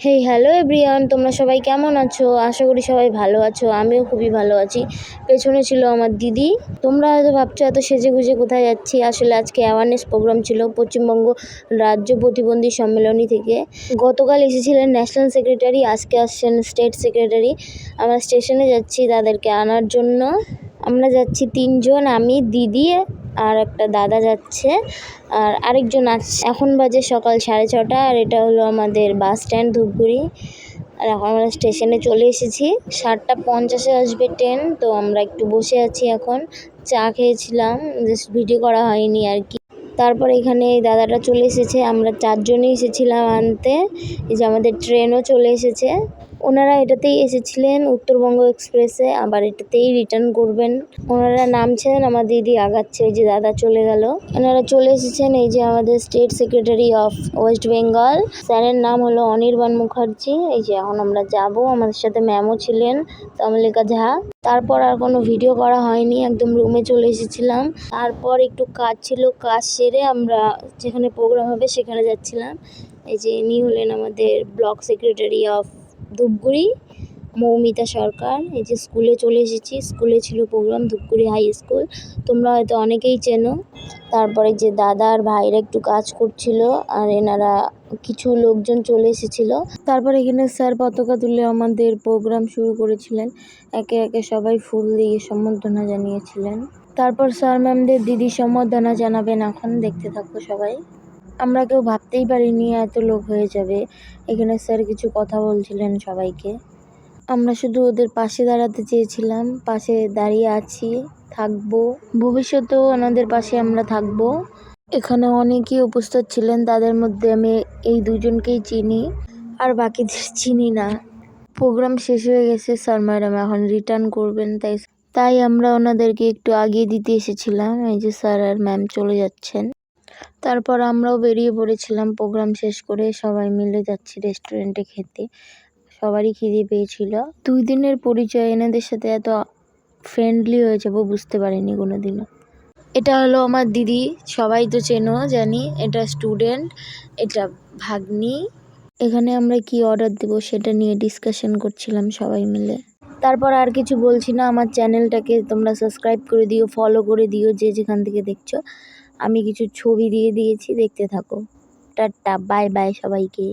Hey hello everyone, তোমরা সবাই কেমন আছো? আশা করি সবাই ভালো আছো। আমিও খুবই ভালো আছি। পেছনে ছিল আমার দিদি। তোমরা হয়তো ভাবছো এত সেজে গুজে কোথায় যাচ্ছি। আসলে আজকে অ্যাওয়ারনেস প্রোগ্রাম ছিল পশ্চিমবঙ্গ রাজ্য প্রতিবন্ধী সম্মেলনী থেকে। গতকাল এসেছিলেন ন্যাশনাল সেক্রেটারি, আজকে আসছেন স্টেট সেক্রেটারি। আমরা স্টেশনে যাচ্ছি তাদেরকে আনার জন্য। আমরা যাচ্ছি 3 জন, আমি, দিদি আর একটা দাদা যাচ্ছে, আর আরেকজন আসছে। এখন বাজে সকাল 6:30, আর এটা হলো আমাদের বাস স্ট্যান্ড ধূপগুড়ি। আর এখন আমরা স্টেশনে চলে এসেছি। 7:50-এ আসবে ট্রেন। তো আমরা একটু বসে আছি এখন, চা খেয়েছিলাম, জাস্ট ভিডিও করা হয়নি আর কি। তারপর এখানে এই দাদাটা চলে এসেছে। আমরা 4 জনই এসেছিলাম আনতে। এই যে আমাদের ট্রেনও চলে এসেছে। ওনারা এটাতেই এসেছিলেন উত্তরবঙ্গ এক্সপ্রেসে, আবার এটাতেই রিটার্ন করবেন। ওনারা নামছেন, আমার দিদি আগাচ্ছে, ওই যে দাদা চলে গেল। ওনারা চলে এসেছেন। এই যে আমাদের state secretary of West Bengal, স্যারের নাম হলো অনির্বাণ মুখার্জি। এই যে এখন আমরা যাব, আমাদের সাথে ম্যামও ছিলেন, তমলিকা ঝা। তারপর আর কোনো ভিডিও করা হয়নি, একদম রুমে চলে এসেছিলাম। তারপর একটু কাজ ছিল, কাজ সেরে আমরা যেখানে প্রোগ্রাম হবে সেখানে যাচ্ছিলাম। এই যে ইনি হলেন আমাদের block secretary of Dhupguri, Moumita Sarkar. এই যে স্কুলে চলে এসেছি, স্কুলে ছিল প্রোগ্রাম, ধূপগুড়ি হাই স্কুল, তোমরা হয়তো অনেকেই চেনো। তারপরে যে দাদা আর ভাইরা একটু কাজ করছিল, আর এনারা কিছু লোকজন চলে এসেছিল। তারপর এখানে স্যার পতাকা তুলে আমাদের প্রোগ্রাম শুরু করেছিলেন। একে একে সবাই ফুল দিয়ে সম্বর্ধনা জানিয়েছিলেন। তারপর স্যার ম্যামদের দিদি সম্বর্ধনা জানাবেন, এখন দেখতে থাকো সবাই। আমরা কেউ ভাবতেই পারিনি এত লোক হয়ে যাবে। এখানে স্যার কিছু কথা বলছিলেন সবাইকে। আমরা শুধু ওদের পাশে দাঁড়াতে চেয়েছিলাম, পাশে দাঁড়িয়ে আছি, থাকবো, ভবিষ্যতেও ওনাদের পাশে আমরা থাকবো। এখানে অনেকেই উপস্থিত ছিলেন, তাদের মধ্যে আমি এই 2 জনকেই চিনি, আর বাকিদের চিনি না। প্রোগ্রাম শেষ হয়ে গেছে, স্যার ম্যাডাম এখন রিটার্ন করবেন, তাই আমরা ওনাদেরকে একটু আগিয়ে দিতে এসেছিলাম। এই যে স্যার আর ম্যাম চলে যাচ্ছেন। তারপর আমরাও বেরিয়ে পড়েছিলাম প্রোগ্রাম শেষ করে, সবাই মিলে যাচ্ছি রেস্টুরেন্টে খেতে। সবারই খিদে পেয়েছিল। 2 দিনের পরিচয়, এনাদের সাথে এত ফ্রেন্ডলি হয়ে যাবো বুঝতে পারিনি কোনোদিনও। এটা হলো আমার দিদি, সবাই তো চেনো জানি। এটা স্টুডেন্ট, এটা ভাগ্নি। এখানে আমরা কি অর্ডার দেব সেটা নিয়ে ডিসকাশন করছিলাম সবাই মিলে। তারপর আর কিছু বলছি না, আমার চ্যানেলটাকে তোমরা সাবস্ক্রাইব করে দিও, ফলো করে দিও যে যেখান থেকে দেখছো। আমি কিছু ছবি দিয়ে দিয়েছি, দেখতে থাকো। টাটা, বাই বাই সবাইকে।